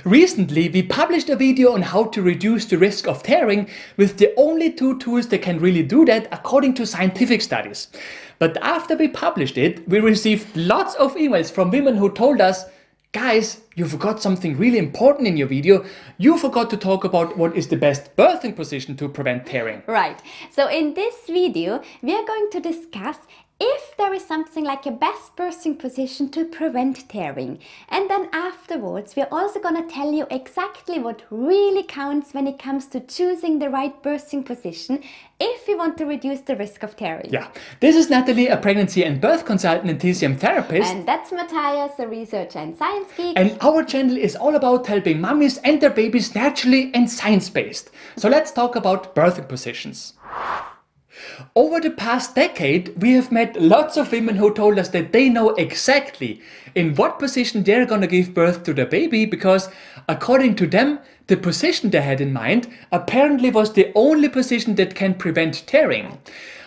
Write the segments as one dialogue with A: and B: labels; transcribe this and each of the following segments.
A: Recently, we published a video on how to reduce the risk of tearing with the only 2 tools that can really do that according to scientific studies. But after we published it, we received lots of emails from women who told us, guys, you forgot something really important in your video. You forgot to talk about what is the best birthing position to prevent tearing.
B: Right. So in this video, we are going to discuss if there is something like a best birthing position to prevent tearing. And then afterwards, we're also going to tell you exactly what really counts when it comes to choosing the right birthing position if you want to reduce the risk of tearing.
A: Yeah, this is Nathalie, a pregnancy and birth consultant and TCM therapist.
B: And that's Mathias, a researcher and science geek.
A: And our channel is all about helping mummies and their babies naturally and science-based. So let's talk about birthing positions. Over the past decade, we have met lots of women who told us that they know exactly in what position they're gonna give birth to their baby because, according to them, the position they had in mind apparently was the only position that can prevent tearing.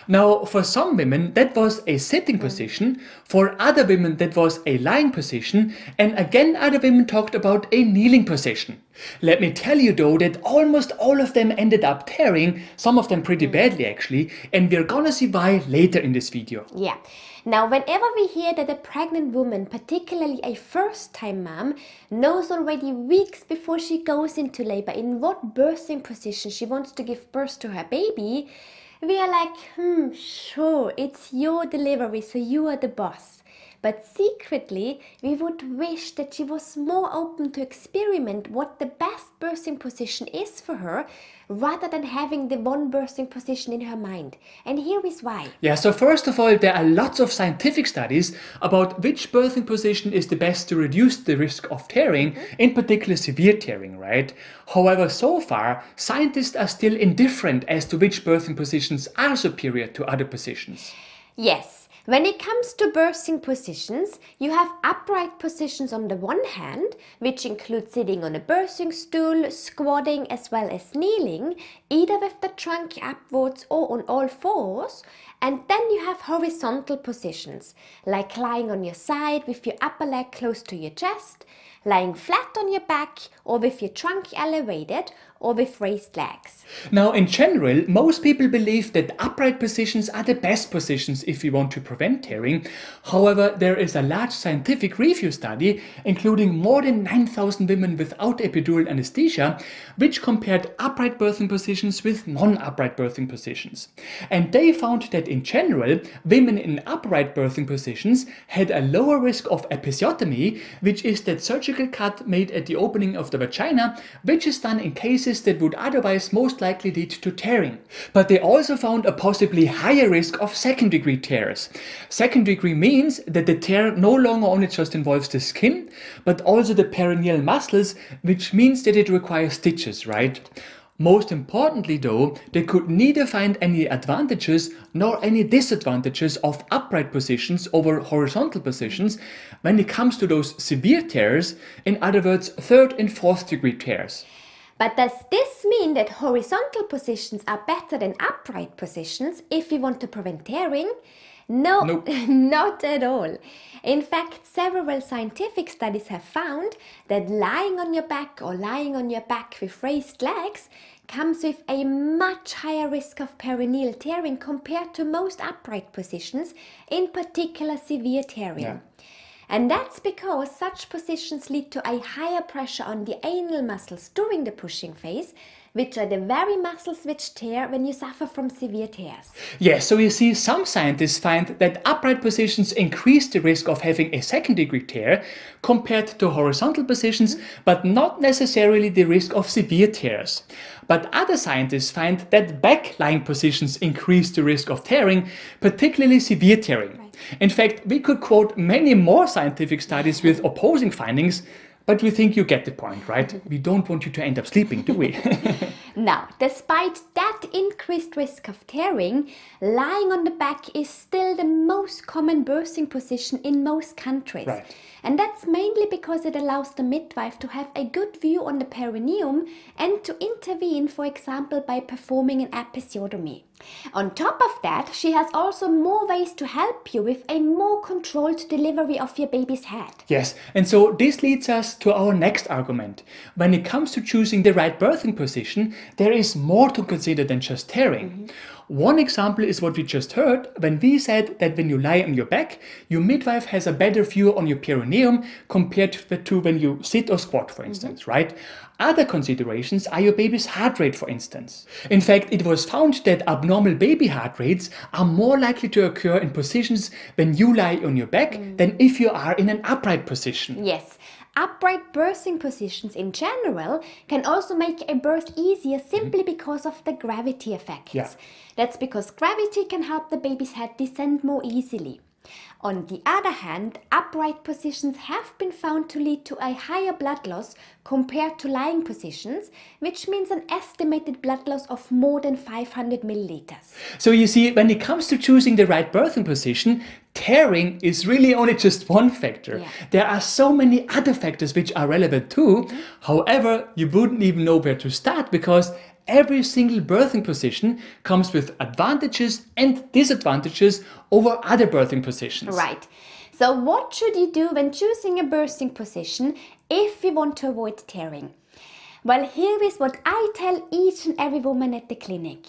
A: Now, for some women, that was a sitting position, for other women, that was a lying position, and again, other women talked about a kneeling position. Let me tell you though that almost all of them ended up tearing, some of them pretty badly actually, and we're gonna see why later in this video.
B: Yeah. Now, whenever we hear that a pregnant woman, particularly a first-time mom, knows already weeks before she goes into labor in what birthing position she wants to give birth to her baby, we are like, sure, it's your delivery, so you are the boss. But secretly, we would wish that she was more open to experiment what the best birthing position is for her, rather than having the one birthing position in her mind. And here is why.
A: Yeah, so first of all, there are lots of scientific studies about which birthing position is the best to reduce the risk of tearing, in particular severe tearing, right? However, so far, scientists are still indifferent as to which birthing positions are superior to other positions.
B: Yes. When it comes to birthing positions, you have upright positions on the one hand, which include sitting on a birthing stool, squatting, as well as kneeling, either with the trunk upwards or on all fours. And then you have horizontal positions, like lying on your side with your upper leg close to your chest, lying flat on your back, or with your trunk elevated, or with raised legs.
A: Now, in general, most people believe that upright positions are the best positions if you want to prevent tearing. However, there is a large scientific review study, including more than 9,000 women without epidural anesthesia, which compared upright birthing positions with non-upright birthing positions. And they found that in general, women in upright birthing positions had a lower risk of episiotomy, which is that surgical cut made at the opening of the vagina, which is done in cases that would otherwise most likely lead to tearing. But they also found a possibly higher risk of second-degree tears. Second-degree means that the tear no longer only just involves the skin, but also the perineal muscles, which means that it requires stitches, right? Most importantly though, they could neither find any advantages nor any disadvantages of upright positions over horizontal positions when it comes to those severe tears, in other words, third and fourth degree tears.
B: But does this mean that horizontal positions are better than upright positions if we want to prevent tearing? No,
A: Nope.
B: Not at all. In fact, several scientific studies have found that lying on your back or lying on your back with raised legs comes with a much higher risk of perineal tearing compared to most upright positions, in particular severe tearing.
A: Yeah.
B: And that's because such positions lead to a higher pressure on the anal muscles during the pushing phase, which are the very muscles which tear when you suffer from severe tears.
A: Yes, so you see, some scientists find that upright positions increase the risk of having a second-degree tear compared to horizontal positions, but not necessarily the risk of severe tears. But other scientists find that back-lying positions increase the risk of tearing, particularly severe tearing. Right. In fact, we could quote many more scientific studies with opposing findings, but we think you get the point, right? We don't want you to end up sleeping, do we?
B: Now, despite that increased risk of tearing, lying on the back is still the most common birthing position in most countries.
A: Right.
B: And that's mainly because it allows the midwife to have a good view on the perineum and to intervene, for example, by performing an episiotomy. On top of that, she has also more ways to help you with a more controlled delivery of your baby's head.
A: Yes, and so this leads us to our next argument. When it comes to choosing the right birthing position, there is more to consider than just tearing. One example is what we just heard when we said that when you lie on your back, your midwife has a better view on your perineum compared to when you sit or squat, for instance, right? Other considerations are your baby's heart rate, for instance. In fact, it was found that abnormal baby heart rates are more likely to occur in positions when you lie on your back than if you are in an upright position.
B: Yes. Upright birthing positions in general can also make a birth easier simply because of the gravity effects.
A: Yeah.
B: That's because gravity can help the baby's head descend more easily. On the other hand, upright positions have been found to lead to a higher blood loss compared to lying positions, which means an estimated blood loss of more than 500 milliliters.
A: So you see, when it comes to choosing the right birthing position, tearing is really only just one factor.
B: Yeah.
A: There are so many other factors which are relevant too. However, you wouldn't even know where to start because every single birthing position comes with advantages and disadvantages over other birthing positions.
B: Right. So what should you do when choosing a birthing position if you want to avoid tearing? Well, here is what I tell each and every woman at the clinic.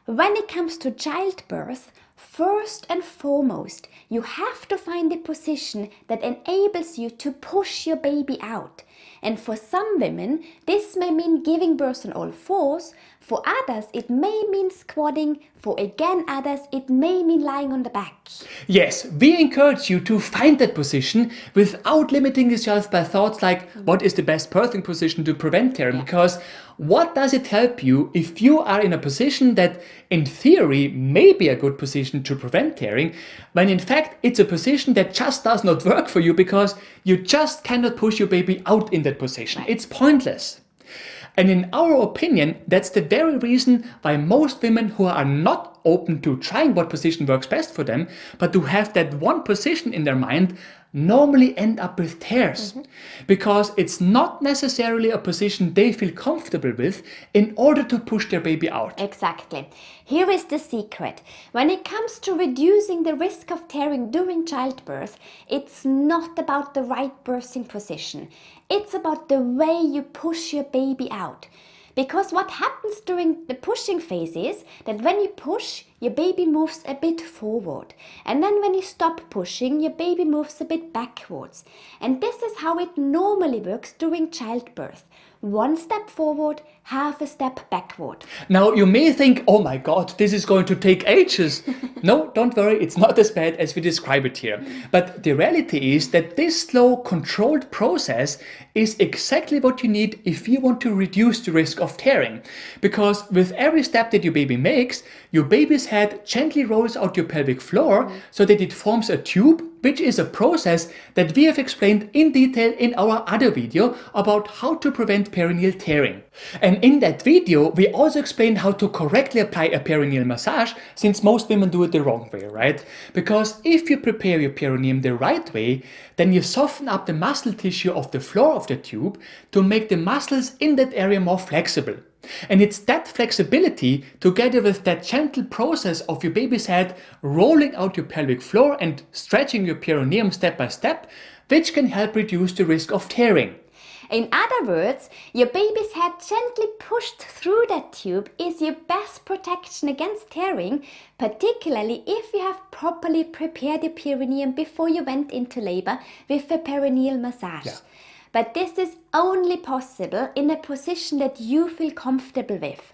B: When it comes to childbirth, first and foremost, you have to find a position that enables you to push your baby out. And for some women, this may mean giving birth on all fours. For others, it may mean squatting. For again others, it may mean lying on the back.
A: Yes, we encourage you to find that position without limiting yourself by thoughts like, what is the best birthing position to prevent tearing? Because what does it help you if you are in a position that in theory may be a good position to prevent tearing, when in fact it's a position that just does not work for you because you just cannot push your baby out in that position.
B: Right.
A: It's pointless. And in our opinion, that's the very reason why most women who are not open to trying what position works best for them, but who have that one position in their mind, normally end up with tears. Because it's not necessarily a position they feel comfortable with in order to push their baby out.
B: Exactly. Here is the secret. When it comes to reducing the risk of tearing during childbirth, it's not about the right birthing position. It's about the way you push your baby out. Because what happens during the pushing phase is that when you push, your baby moves a bit forward. And then when you stop pushing, your baby moves a bit backwards. And this is how it normally works during childbirth. One step forward, half a step backward.
A: Now you may think, oh my god, this is going to take ages. No, don't worry, it's not as bad as we describe it here. But the reality is that this slow, controlled process is exactly what you need if you want to reduce the risk of tearing. Because with every step that your baby makes, your baby's head gently rolls out your pelvic floor so that it forms a tube, which is a process that we have explained in detail in our other video about how to prevent perineal tearing. And in that video, we also explained how to correctly apply a perineal massage, since most women do it the wrong way, right? Because if you prepare your perineum the right way, then you soften up the muscle tissue of the floor of the tube to make the muscles in that area more flexible. And it's that flexibility, together with that gentle process of your baby's head rolling out your pelvic floor and stretching your perineum step by step, which can help reduce the risk of tearing.
B: In other words, your baby's head gently pushed through that tube is your best protection against tearing, particularly if you have properly prepared your perineum before you went into labor with a perineal massage.
A: Yeah.
B: But this is only possible in a position that you feel comfortable with.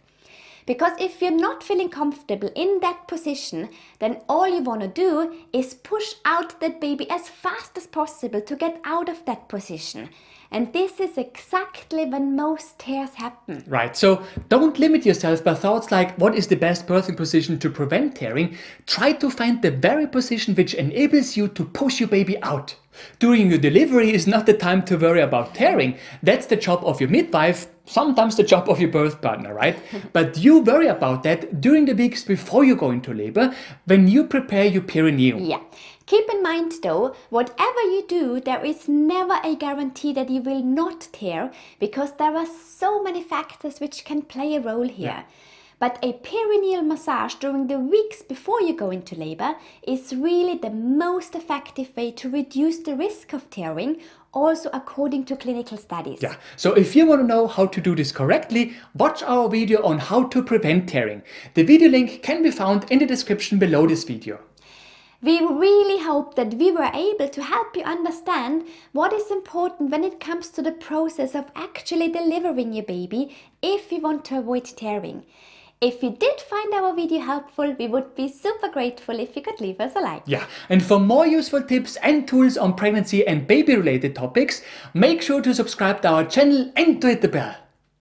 B: Because if you're not feeling comfortable in that position, then all you want to do is push out that baby as fast as possible to get out of that position. And this is exactly when most tears happen.
A: Right, so don't limit yourself by thoughts like, what is the best birthing position to prevent tearing? Try to find the very position which enables you to push your baby out. During your delivery is not the time to worry about tearing. That's the job of your midwife, sometimes the job of your birth partner, right? But you worry about that during the weeks before you go into labor, when you prepare your perineum.
B: Yeah. Keep in mind though, whatever you do, there is never a guarantee that you will not tear, because there are so many factors which can play a role here. But a perineal massage during the weeks before you go into labor is really the most effective way to reduce the risk of tearing, also according to clinical studies.
A: Yeah, so if you want to know how to do this correctly, watch our video on how to prevent tearing. The video link can be found in the description below this video.
B: We really hope that we were able to help you understand what is important when it comes to the process of actually delivering your baby if you want to avoid tearing. If you did find our video helpful, we would be super grateful if you could leave us a like.
A: Yeah, and for more useful tips and tools on pregnancy and baby related topics, make sure to subscribe to our channel and to hit the bell.